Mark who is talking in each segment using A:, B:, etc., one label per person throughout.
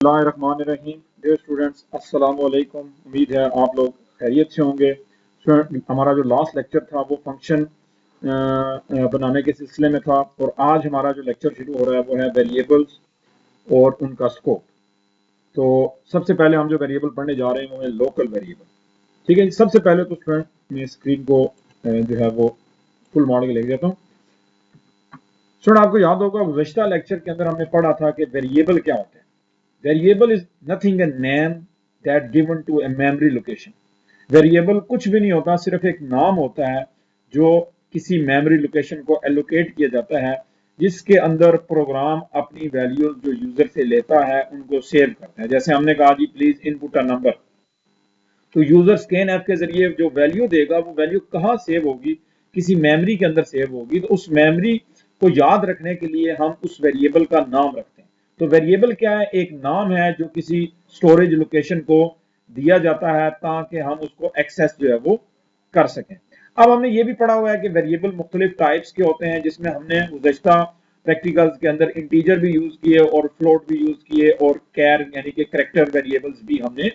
A: बिस्मिल्लाहिर्रहमानिर्रहीम। Dear students, अस्सलाम वालेकुम। उम्मीद है आप लोग खैरियत से होंगे। हमारा जो लास्ट लेक्चर था वो फंक्शन बनाने के सिलसिले में था और आज हमारा जो लेक्चर शुरू हो रहा है वो है वेरिएबल्स और उनका स्कोप। तो सबसे पहले हम जो वेरिएबल पढ़ने जा रहे हैं वो है लोकल वेरिएबल। ठीक है, सबसे पहले तो स्टूडेंट मैं स्क्रीन को जो है वो फुल मॉड के लिख देता हूँ। स्टूडेंट, आपको याद होगा गुज़श्ता लेक्चर के अंदर हमने पढ़ा था कि वेरिएबल क्या होते हैं। Variable is nothing a name that given to a memory location. Variable कुछ भी नहीं होता, सिर्फ एक नाम होता है जो किसी मेमोरी लोकेशन को एलोकेट किया जाता है, जिसके अंदर प्रोग्राम अपनी वैल्यूज जो यूजर से लेता है उनको सेव करता है। जैसे हमने कहा जी प्लीज इनपुट अ नंबर, तो यूजर स्कैन ऐप के जरिए जो वैल्यू देगा वो वैल्यू कहाँ सेव होगी, किसी मेमोरी के अंदर सेव होगी। तो उस मेमोरी को याद रखने के लिए हम उस वेरिएबल का नाम रखते हैं। तो वेरिएबल क्या है? एक नाम है जो किसी स्टोरेज लोकेशन को दिया जाता है ताकि हम उसको एक्सेस जो है वो कर सकें। अब हमने ये भी पढ़ा हुआ है कि वेरिएबल मुख्तलिफ टाइप्स के होते हैं, जिसमें हमने गुज़श्ता प्रैक्टिकल्स के अंदर इंटीजर भी यूज किए और फ्लोट भी यूज किए और कैर यानी कि कैरेक्टर वेरिएबल्स भी हमने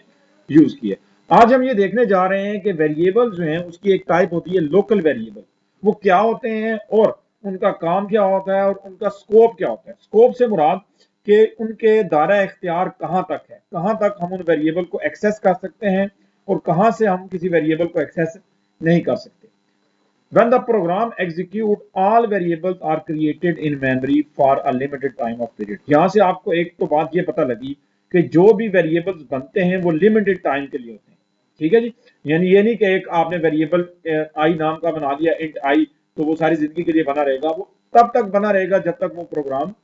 A: यूज किए। आज हम ये देखने जा रहे हैं कि वेरिएबल जो हैं उसकी एक टाइप होती है लोकल वेरिएबल। वो क्या होते हैं और उनका काम क्या होता है और उनका स्कोप क्या होता है। स्कोप से मुराद कि उनके दायरा इख्तियार कहाँ तक है, कहाँ तक हम उन वेरिएबल को एक्सेस कर सकते हैं और कहाँ से हम किसी वेरिएबल को एक्सेस नहीं कर सकते। When the program execute, all variables are created in memory for a limited time of period। यहाँ से आपको एक तो बात ये पता लगी कि जो भी वेरिएबल्स बनते हैं वो लिमिटेड टाइम के लिए होते हैं। ठीक है जी, यानी ये नहीं कि एक आपने वेरिएबल आई नाम का बना दिया इंट आई तो वो सारी जिंदगी के लिए बना रहेगा। वो तब तक बना रहेगा जब तक वो प्रोग्राम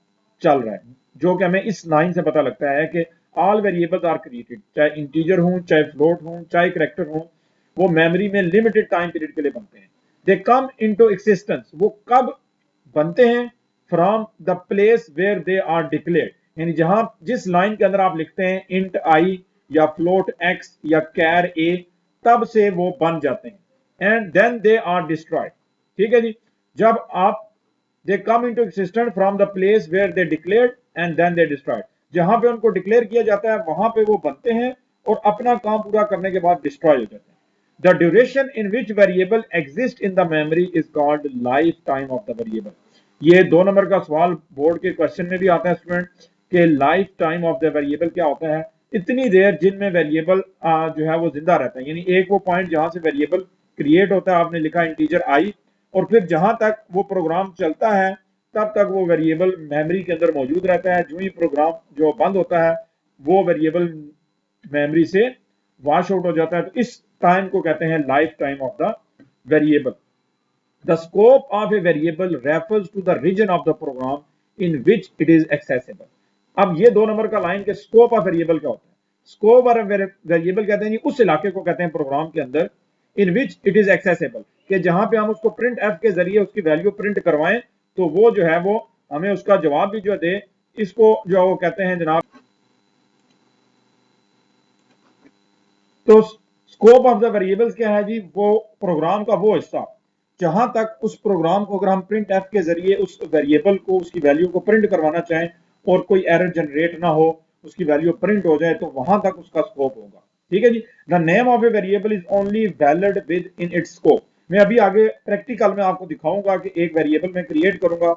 A: चल रहा है, जो कि हमें इस लाइन से पता लगता है कि ऑल वेरिएबल्स आर क्रिएटेड, चाहे इंटीजर हूं, चाहे फ्लोट हूं, चाहे करेक्टर हूं, वो मेमोरी में लिमिटेड टाइम पीरियड के लिए बनते हैं। दे कम इनटू एक्सिस्टेंस, वो कब बनते हैं? From the place where they are declared, यानी जहां जिस लाइन के अंदर आप लिखते हैं इंट आई या फ्लोट एक्स या कैर ए, तब से वो बन जाते हैं। And then they are destroyed. ठीक है जी, जब आप they come into existence from the place where they declared and then they destroyed, जहां पे उनको डिक्लेयर किया जाता है वहां पे वो बनते हैं और अपना काम पूरा करने के बाद डिस्ट्रॉय हो जाते हैं। The duration in which variable exists in the memory is called lifetime of the variable। ये 2 नंबर का सवाल बोर्ड के क्वेश्चन में भी आता है स्टूडेंट कि life time of the variable क्या होता है? इतनी देर जिनमें वेरिएबल जो है वो जिंदा रहता है। यानी एक वो पॉइंट जहां से वेरिएबल क्रिएट होता है, आपने लिखा इंटीजर आई, और फिर जहां तक वो प्रोग्राम चलता है तब तक वो वेरिएबल मेमोरी के अंदर मौजूद रहता है। जो ही प्रोग्राम जो बंद होता है वो वेरिएबल मेमोरी से वॉश आउट हो जाता है। तो इस टाइम को कहते हैं life time of the variable. The scope of a variable refers to the region of the program in which it is accessible. अब ये 2 नंबर का लाइन के स्कोप ऑफ वेरिएबल क्या होता है? स्कोप ऑफ वेरिएबल कहते हैं उस इलाके को कहते हैं प्रोग्राम के अंदर इन विच इट इज एक्सेसिबल, कि जहां पे हम उसको प्रिंट एफ के जरिए उसकी वैल्यू प्रिंट करवाएं तो वो जो है वो हमें उसका जवाब भी जो दे। इसको जो है वो कहते हैं जनाब, तो स्कोप ऑफ द वेरिएबल्स क्या है जी? वो प्रोग्राम का वो हिस्सा जहां तक उस प्रोग्राम को अगर हम प्रिंट एफ के जरिए उस वेरिएबल को उसकी वैल्यू को प्रिंट करवाना चाहें और कोई एरर जनरेट ना हो, उसकी वैल्यू प्रिंट हो जाए, तो वहां तक उसका स्कोप होगा। ठीक है जी, the name of a variable is only valid within its scope. मैं अभी आगे प्रैक्टिकल में आपको दिखाऊंगा कि एक वेरिएबल में क्रिएट करूंगा,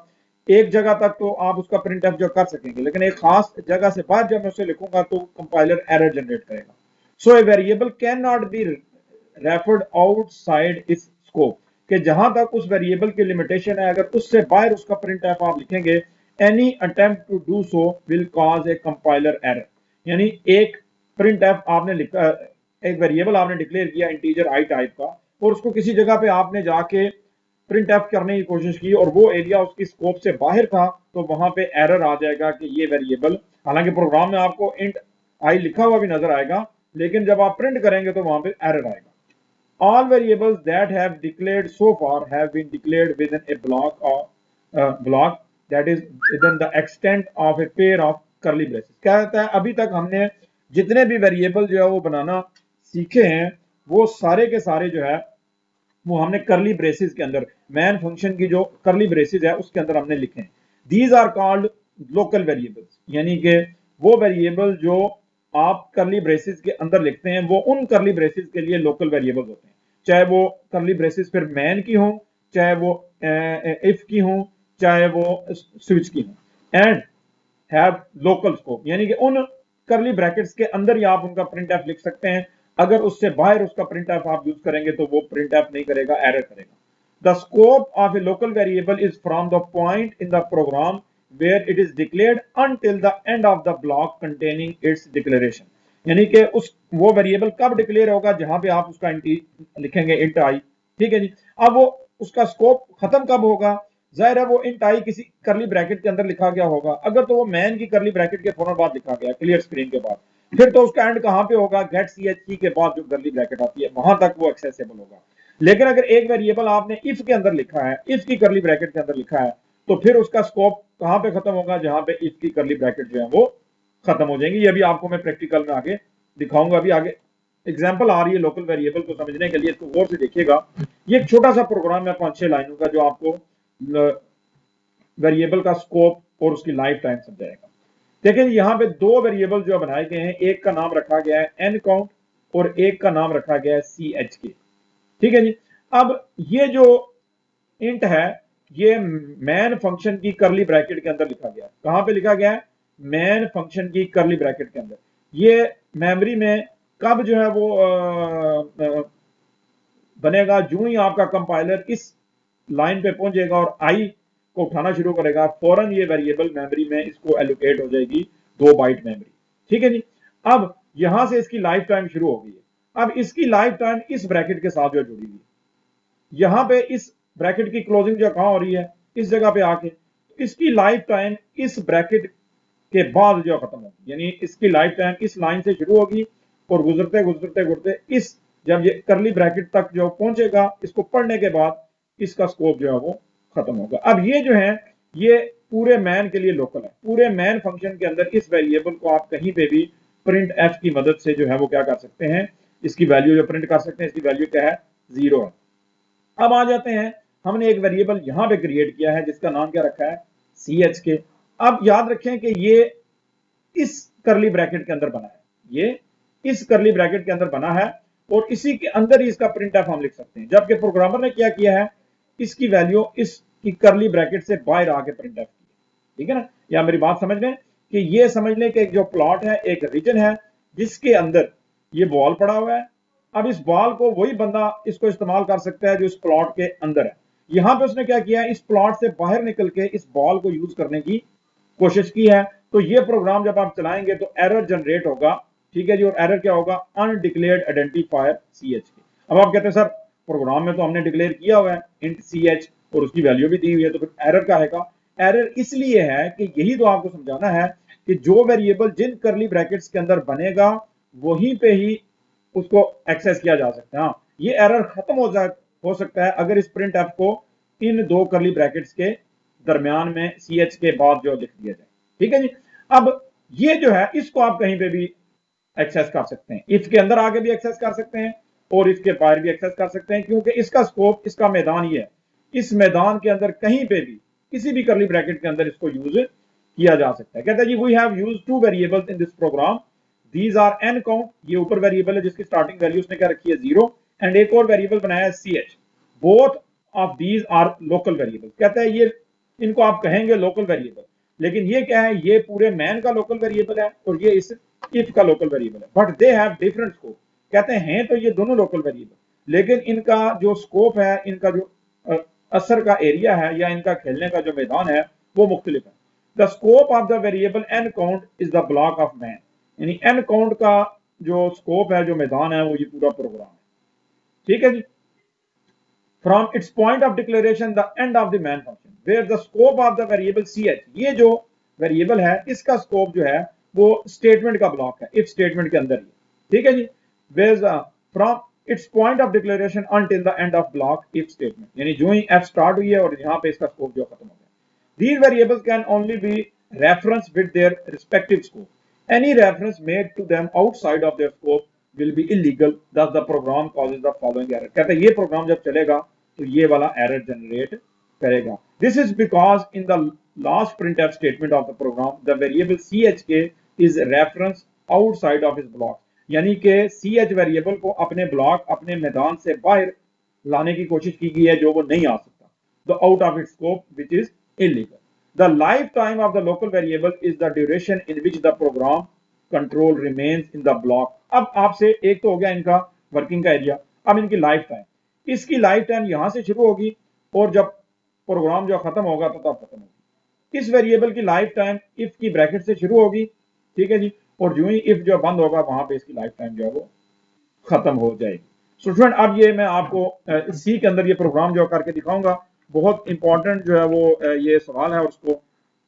A: एक जगह तक तो आप उसका प्रिंट एफ जो कर सकेंगे, लेकिन एक खास जगह से बाद जब मैं उसे लिखूंगा तो कंपाइलर एरर जनरेट करेगा। So a variable cannot be referred outside its scope, कि जहां तक उस वेरिएबल की लिमिटेशन है अगर उससे बाहर उसका प्रिंट एफ आप लिखेंगे, any attempt to do so will cause a compiler error. यानी एक प्रिंट एफ आपने लिखा, एक वेरिएबल आपने डिक्लेयर किया इंटीजर आई टाइप का, और उसको किसी जगह पे आपने जाके प्रिंट एफ करने की कोशिश की और वो एरिया उसकी स्कोप से बाहर था, तो वहां पे एरर आ जाएगा कि ये वेरिएबल, हालांकि प्रोग्राम में आपको इंट आई लिखा हुआ भी नजर आएगा, लेकिन जब आप प्रिंट करेंगे तो वहां पे एरर आएगा। All variables that have declared so far have been declared within a block that is within the extent of a pair of curly braces. क्या कहता है? अभी तक हमने जितने भी वेरिएबल जो है वो बनाना सीखे हैं वो सारे के सारे जो है वो हमने करली ब्रेसेस के अंदर, मैन फंक्शन की जो करली ब्रेसेस है उसके अंदर हमने लिखे हैं। These are called local variables, यानी कि वो वेरिएबल जो आप करली ब्रेसेस के अंदर लिखते हैं वो उन करली ब्रेसेस के लिए लोकल वेरिएबल होते हैं, चाहे वो करली ब्रेसेस फिर मैन की हो, चाहे वो इफ की हो, चाहे वो स्विच की हो, एंड हैव लोकल स्कोप, यानी कि उन करली ब्रैकेट्स के अंदर ही आप उनका प्रिंट एफ लिख सकते हैं। अगर उससे बाहर उसका प्रिंट एफ आप यूज करेंगे तो वो प्रिंट एफ नहीं करेगा, एरर करेगा। The scope of a local variable is from the point in the program where it is declared until the end of the block containing its declaration। यानी कि उस वो वेरिएबल कब डिक्लेयर होगा जहां पे आप उसका लिखेंगे इंट आई, ठीक है जी। अब वो उसका स्कोप खत्म कब होगा, जाहिर है वो इंट आई किसी करली ब्रैकेट के अंदर लिखा गया होगा, अगर तो वो मैन की करली ब्रैकेट के फौरन बाद लिखा गया क्लियर स्क्रीन के बाद, फिर तो उसका एंड कहां पे होगा, गेट सी एच के बाद जो करली ब्रैकेट आती है वहां तक वो एक्सेसिबल होगा। लेकिन अगर एक वेरिएबल आपने इफ के अंदर लिखा है, इफ की करली ब्रैकेट के अंदर लिखा है, तो फिर उसका स्कोप कहां पे खत्म होगा, जहां पे इफ की करली ब्रैकेट जो है वो खत्म हो जाएंगी। ये भी आपको मैं प्रैक्टिकल में आगे दिखाऊंगा। अभी आगे एग्जांपल आ रही है लोकल वेरिएबल को समझने के लिए, इसको गौर से देखिएगा। ये एक छोटा सा प्रोग्राम है 5-6 लाइनों का जो आपको वेरिएबल का स्कोप और उसकी लाइफ टाइम समझाएगा। देखिए यहाँ पे दो वेरिएबल जो बनाए गए हैं, एक का नाम रखा गया है एन काउंट और एक का नाम रखा गया है सी एच के, ठीक है जी। अब ये जो इंट है ये मैन फंक्शन की करली ब्रैकेट के अंदर लिखा गया है। कहां पे लिखा गया है, मैन फंक्शन की करली ब्रैकेट के अंदर। ये मेमोरी में कब जो है वो बनेगा, जो ही आपका कंपाइलर इस लाइन पे पहुंचेगा और आई को उठाना शुरू करेगा, फौरन ये वेरिएबल मेमोरी में इसको एलोकेट हो जाएगी 2 बाइट मेमोरी, ठीक है जी। अब यहां से इसकी लाइफ टाइम शुरू हो गई है। अब इसकी लाइफ टाइम इस ब्रैकेट के साथ जो जुड़ी हुई है, यहां पे इस ब्रैकेट की क्लोजिंग जो कहां हो रही है, इस जगह पे आके, इसकी लाइफ टाइम इस ब्रैकेट के बाद जो खत्म होगी, यानी इसकी लाइफ टाइम इस लाइन से शुरू होगी और गुजरते गुजरते गुजरते इस जब ये करली ब्रैकेट तक जो पहुंचेगा, इसको पढ़ने के बाद इसका स्कोप जो है वो खत्म होगा। अब ये जो है ये पूरे मैन के लिए लोकल है। पूरे मैन फंक्शन के अंदर इस वेरिएबल को आप कहीं पे भी प्रिंट एफ की मदद से जो है वो क्या कर सकते हैं, इसकी वैल्यू जो प्रिंट कर सकते हैं, इसकी वैल्यू क्या है, 0 है। अब आ जाते हैं, हमने एक वेरिएबल यहां पे क्रिएट किया है जिसका नाम क्या रखा है, सी एच के। अब याद रखें कि ये इस करली ब्रैकेट के अंदर बना है, ये इस करली ब्रैकेट के अंदर बना है और इसी के अंदर ही इसका प्रिंट एफ हम लिख सकते हैं। जबकि प्रोग्रामर ने क्या किया है, इसकी वैल्यू इसकी करली ब्रैकेट से बाहर आके प्रिंट एफ की, ठीक है ना। या मेरी बात समझ लें कि ये समझ लें कि एक जो प्लॉट है, एक रीजन है जिसके अंदर ये बॉल पड़ा हुआ है। अब इस बॉल को वही बंदा इसको इस्तेमाल कर सकता है जो इस प्लॉट के अंदर है। यहां पे उसने क्या किया है, इस प्लॉट से बाहर निकल के इस बॉल को यूज करने की कोशिश की है। तो ये प्रोग्राम जब आप चलाएंगे तो एरर जनरेट होगा, ठीक है जी। और एरर क्या होगा, अनडिक्लेयर्ड आइडेंटिफायर सी एच के। अब आप कहते हैं सर प्रोग्राम में तो हमने डिक्लेयर किया हुआ है इंट सी एच और उसकी वैल्यू भी दी हुई है, तो फिर एरर क्या है। एरर इसलिए है कि यही तो आपको समझाना है कि जो वेरिएबल जिन करली ब्रैकेट्स के अंदर बनेगा वहीं पे ही उसको एक्सेस किया जा सकता है। हाँ, ये एरर खत्म हो सकता है अगर इस प्रिंट एफ को इन 2 करली ब्रैकेट्स के दरमियान में सी एच के बाद जो लिख दिया जाए, ठीक है जी। अब ये जो है इसको आप कहीं पे भी एक्सेस कर सकते हैं, इफ के अंदर आगे भी एक्सेस कर सकते हैं और इसके बाहर भी एक्सेस कर सकते हैं, क्योंकि इसका स्कोप, इसका मैदान ये है। इस मैदान के अंदर कहीं पे भी किसी भी करली ब्रैकेट के अंदर इसको यूज किया जा सकता है। कहता है जी we have used 2 variables in this program, these are n count, ये ऊपर वेरिएबल है जिसकी स्टार्टिंग वैल्यू उसने क्या रखी है 0, एंड एक और वेरिएबल बनाया है c h. Both of these are local variable. कहता है ये इनको आप कहेंगे लोकल वेरिएबल, लेकिन ये क्या है, ये पूरे मैन का लोकल वेरिएबल है और ये इस इफ का लोकल वेरिएबल है, but they have different scope. कहते हैं तो ये दोनों लोकल वेरिएबल, लेकिन इनका जो स्कोप है, इनका जो असर का एरिया है या इनका खेलने का जो मैदान है वो मुख्तलिफ है। The scope of the variable n count is the block of main, यानी एन काउंट का जो स्कोप है, जो मैदान है, वो ये पूरा प्रोग्राम है, ठीक है जी। From its point of declaration the end of the main function where the scope of the variable c h, ये जो वेरिएबल है इसका स्कोप जो है वो स्टेटमेंट का ब्लॉक है, इफ स्टेटमेंट के अंदर ही, ठीक है जी। Where from its point of declaration until the end of block if statement, यानी जो ही एफ स्टार्ट हुई है और यहां पे इसका स्कोप जो खत्म हो गया। These variables can only be referenced with their respective scope. Any reference made to them outside of their scope will be illegal. Thus the program causes the following error. कहते हैं ये प्रोग्राम जब चलेगा तो ये वाला एरर जनरेट करेगा। This is because in the last printf statement of the program, the variable chk is reference outside of इस ब्लॉक, यानी कि ch वेरिएबल को अपने ब्लॉक अपने मैदान से बाहर लाने की कोशिश की गई है जो वो नहीं आ सकता, the out of its scope which is illegal. The life time of the local variable is the duration in which the program control remains in the block. अब आपसे एक तो हो गया इनका वर्किंग का एरिया, अब इनकी लाइफ टाइम, इसकी लाइफ टाइम यहां से शुरू होगी और जब प्रोग्राम जो खत्म होगा तो तब खत्म होगी। इस वेरिएबल की लाइफ टाइम इफ की ब्रैकेट से शुरू होगी, ठीक है जी, और जो ही इफ जो बंद होगा वहां पे इसकी लाइफ टाइम जो है वो खत्म हो जाएगी। सो स्टूडेंट अब ये मैं आपको सी के अंदर ये प्रोग्राम जो करके दिखाऊंगा, बहुत इंपॉर्टेंट जो है वो ये सवाल है, उसको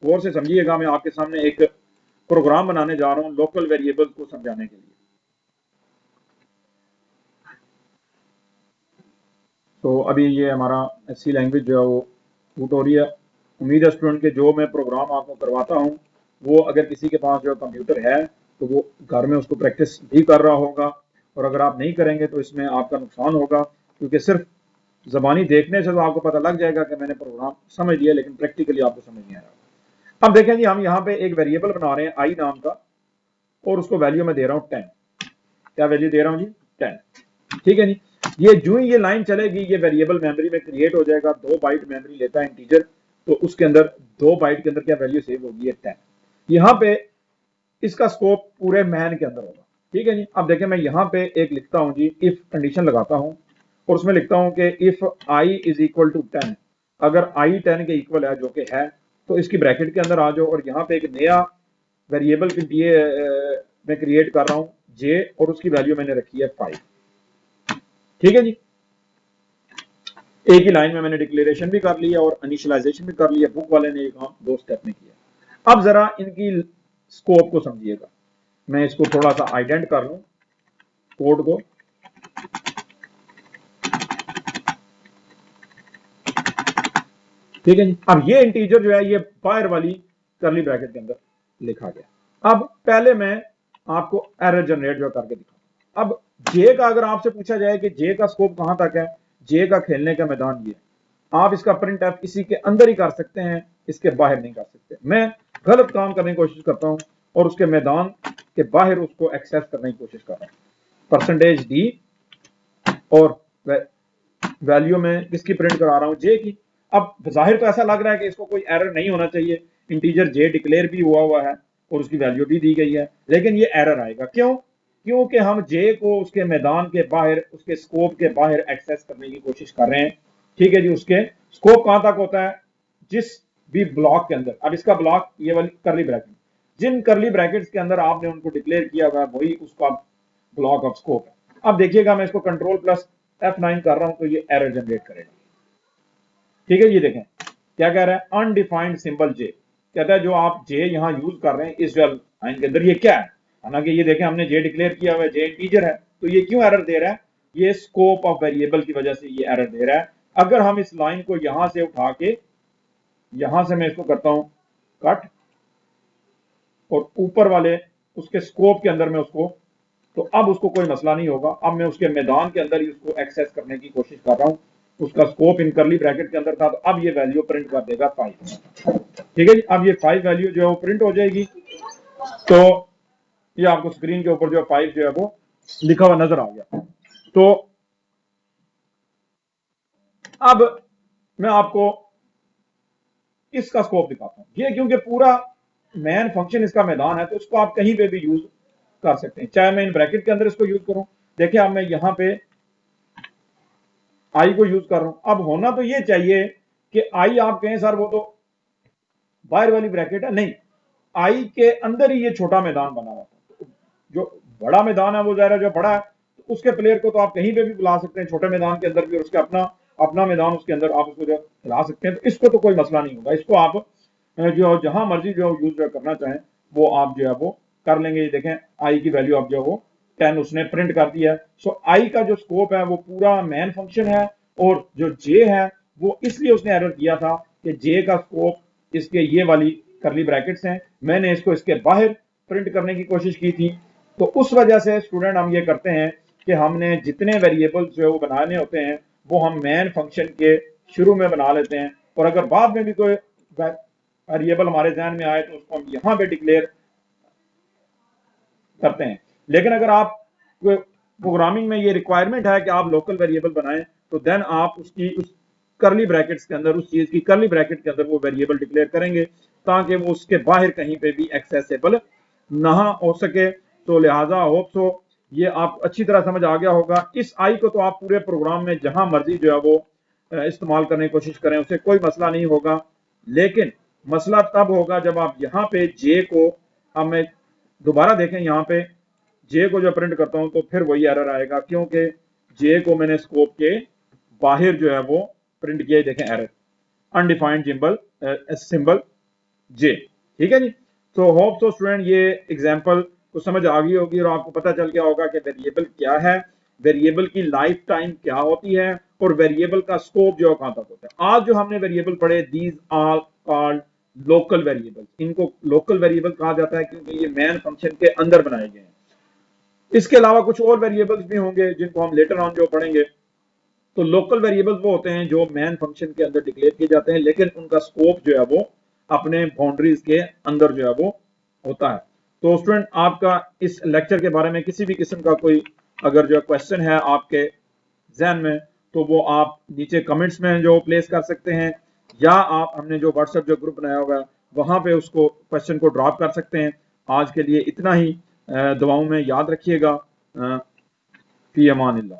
A: गौर से समझिएगा। मैं आपके सामने एक प्रोग्राम बनाने जा रहा हूं लोकल वेरिएबल्स को समझाने के लिए। तो अभी ये हमारा सी लैंग्वेज जो है वो बूट हो रही है। उम्मीद है स्टूडेंट के जो मैं प्रोग्राम आपको करवाता हूँ वो अगर किसी के पास जो कंप्यूटर है तो वो घर में उसको प्रैक्टिस भी कर रहा होगा, और अगर आप नहीं करेंगे तो इसमें आपका नुकसान होगा, क्योंकि सिर्फ ज़बानी देखने से तो आपको पता लग जाएगा कि मैंने प्रोग्राम समझ लिया, लेकिन प्रैक्टिकली आपको समझ नहीं आ रहा। अब देखें जी, हम यहाँ पे एक वेरिएबल बना रहे हैं आई नाम का, और उसको वैल्यू में दे रहा हूँ 10। क्या वैल्यू दे रहा हूँ जी? 10। ठीक है जी। ये जो ही ये लाइन चलेगी ये वेरिएबल मेमोरी में क्रिएट हो जाएगा। 2 बाइट मेमोरी लेता है इंटीजर, तो उसके अंदर 2 बाइट के अंदर क्या वैल्यू सेव होगी? है 10। यहाँ पे इसका स्कोप पूरे मैन के अंदर होगा। ठीक है जी। अब देखें मैं यहाँ पे एक लिखता हूँ जी, इफ कंडीशन लगाता हूँ और उसमें लिखता हूँ कि if i is equal to 10, अगर आई 10 के इक्वल है, जो कि है, तो इसकी ब्रैकेट के अंदर आ जाओ और यहाँ पे एक नया वेरिएबल के लिए मैं क्रिएट कर रहा हूँ जे, और उसकी वैल्यू मैंने रखी है 5। ठीक है जी। एक ही लाइन में मैंने डिक्लेरेशन भी कर लिया और इनिशियलाइजेशन भी कर लिया। बुक वाले ने ये काम 2 स्टेप में किया। अब जरा इनकी स्कोप को समझिएगा। मैं इसको थोड़ा सा आइडेंट कर लूं कोड को। ठीक है जी। अब ये इंटीजर जो है ये बाहर वाली करली ब्रैकेट के अंदर लिखा गया। अब पहले मैं आपको एरर जनरेट जो करके दिखाऊं। अब जे का अगर आपसे पूछा जाए कि जे का स्कोप कहां तक है, जे का खेलने का मैदान ये है, आप इसका प्रिंट एफ इसी के अंदर ही कर सकते हैं, इसके बाहर नहीं कर सकते। मैं गलत काम करने की कोशिश करता हूं और उसके मैदान के बाहर उसको एक्सेस करने की कोशिश कर रहा हूं। परसेंटेज डी और वैल्यू में किसकी प्रिंट करा रहा हूं? जे की। अब जाहिर तो ऐसा लग रहा है कि इसको कोई एरर नहीं होना चाहिए, इंटीजर जे डिक्लेयर भी हुआ है और उसकी वैल्यू भी दी गई है, लेकिन ये एरर आएगा। क्यों? क्योंकि हम जे को उसके मैदान के बाहर, उसके स्कोप के बाहर एक्सेस करने की कोशिश कर रहे हैं। ठीक है जी। उसके स्कोप कहां तक होता है? जिस भी ब्लॉक के अंदर, अब इसका ब्लॉक ये वाली करली ब्रैकेट, जिन करली ब्रैकेट्स के अंदर आपने उनको डिक्लेयर किया हुआ है वही उसका ब्लॉक ऑफ स्कोप है। अब देखिएगा मैं इसको कंट्रोल प्लस F9 कर रहा हूं तो ये एरर जनरेट करेगा। ठीक है, ये देखें क्या कह रहा है? अनडिफाइंड सिंबल जे। कहता है जो आप जे यहां यूज कर रहे हैं इस लाइन के अंदर ये क्या है? हालांकि ये देखें हमने जे डिक्लेयर किया हुआ है, जे इंटीजर है, तो ये क्यों एरर दे रहा है? ये स्कोप ऑफ वेरिएबल की वजह से ये एरर दे रहा है। अगर हम इस लाइन को यहां से उठा के, यहां से मैं इसको करता हूं कट और ऊपर वाले उसके स्कोप के अंदर में उसको, तो अब उसको कोई मसला नहीं होगा। अब मैं उसके मैदान के अंदर ही उसको एक्सेस करने की कोशिश कर रहा हूं। उसका स्कोप इन करली ब्रैकेट के अंदर था, तो अब ये वैल्यू प्रिंट कर देगा 5। ठीक है जी। अब ये 5 वैल्यू जो है वो प्रिंट हो जाएगी, तो ये आपको स्क्रीन के ऊपर जो 5 जो है वो लिखा हुआ नजर आ गया। तो अब मैं आपको इसका स्कोप दिखाता हूं। ये क्योंकि पूरा मैन फंक्शन इसका मैदान है, तो इसको आप कहीं पे भी यूज कर सकते हैं, चाहे मैं इन ब्रैकेट के अंदर इसको यूज करूं। देखिए अब मैं यहां पे आई को यूज कर रहा हूं। अब होना तो ये चाहिए कि आई आप कहें सर वो तो बाहर वाली ब्रैकेट है, नहीं, आई के अंदर ही ये छोटा मैदान बना हुआ था। जो बड़ा मैदान है वो ज़ाहिर है जो बड़ा है, तो उसके प्लेयर को तो आप कहीं पे भी बुला सकते हैं, छोटे मैदान के अंदर भी, और उसके अपना अपना मैदान उसके अंदर आप उसको जो खिला सकते हैं, तो इसको तो कोई मसला नहीं होगा। इसको आप जो जहां मर्जी जो यूज करना चाहें वो आप जो है वो कर लेंगे। ये देखें आई की वैल्यू आप जो वो 10 उसने प्रिंट कर दिया है। सो आई का जो स्कोप है वो पूरा मैन फंक्शन है, और जो जे है वो इसलिए उसने एरर किया था कि जे का स्कोप इसके ये वाली करली ब्रैकेट्स हैं, मैंने इसको इसके बाहर प्रिंट करने की कोशिश की थी। तो उस वजह से स्टूडेंट हम ये करते हैं कि हमने जितने वेरिएबल्स जो है वो बनाने होते हैं वो हम मैन फंक्शन के शुरू में बना लेते हैं, और अगर बाद में भी कोई वेरिएबल हमारे ध्यान में आए तो उसको हम यहाँ पे डिक्लेयर करते हैं। लेकिन अगर आप प्रोग्रामिंग में ये रिक्वायरमेंट है कि आप लोकल वेरिएबल बनाएं, तो देन आप उसकी उस करली ब्रैकेट्स के अंदर, उस चीज की करली ब्रैकेट के अंदर वो वेरिएबल डिक्लेयर करेंगे ताकि वो उसके बाहर कहीं पे भी एक्सेसिबल ना हो सके। तो लिहाजा होप सो ये आप अच्छी तरह समझ आ गया होगा। इस आई को तो आप पूरे प्रोग्राम में जहां मर्जी जो है वो इस्तेमाल करने की कोशिश करें, उसे कोई मसला नहीं होगा। लेकिन मसला तब होगा जब आप यहाँ पे जे को, अब मैं दोबारा देखें यहाँ पे जे को जो प्रिंट करता हूं तो फिर वही एरर आएगा, क्योंकि जे को मैंने स्कोप के बाहर जो है वो प्रिंट किया। देखें एरर, अनडिफाइंड जिम्बल सिंबल जे। ठीक है जी। तो होप सो स्टूडेंट ये एग्जांपल को समझ आ गई होगी और आपको पता चल गया होगा कि वेरिएबल क्या है, वेरिएबल की लाइफ टाइम क्या होती है और वेरिएबल का स्कोप जो है कहां तक होता है। आज जो हमने वेरिएबल पढ़े, these are called local variable. इनको लोकल वेरिएबल कहा जाता है क्योंकि ये मेन फंक्शन के अंदर बनाए गए हैं। इसके अलावा कुछ और वेरिएबल्स भी होंगे जिनको हम लेटर ऑन जो पढ़ेंगे। तो लोकल वेरिएबल्स वो होते हैं जो मेन फंक्शन के अंदर डिक्लेयर किए जाते हैं, लेकिन उनका स्कोप जो है वो अपने बाउंड्रीज के अंदर जो है वो होता है। तो स्टूडेंट, आपका इस लेक्चर के बारे में किसी भी किस्म का कोई अगर जो क्वेश्चन है आपके जहन में, तो वो आप नीचे कमेंट्स में जो प्लेस कर सकते हैं, या आप हमने जो व्हाट्सएप जो ग्रुप बनाया होगा वहां पे उसको क्वेश्चन को ड्रॉप कर सकते हैं। आज के लिए इतना ही। दुआओं में याद रखिएगा। फी अमानिल्लाह।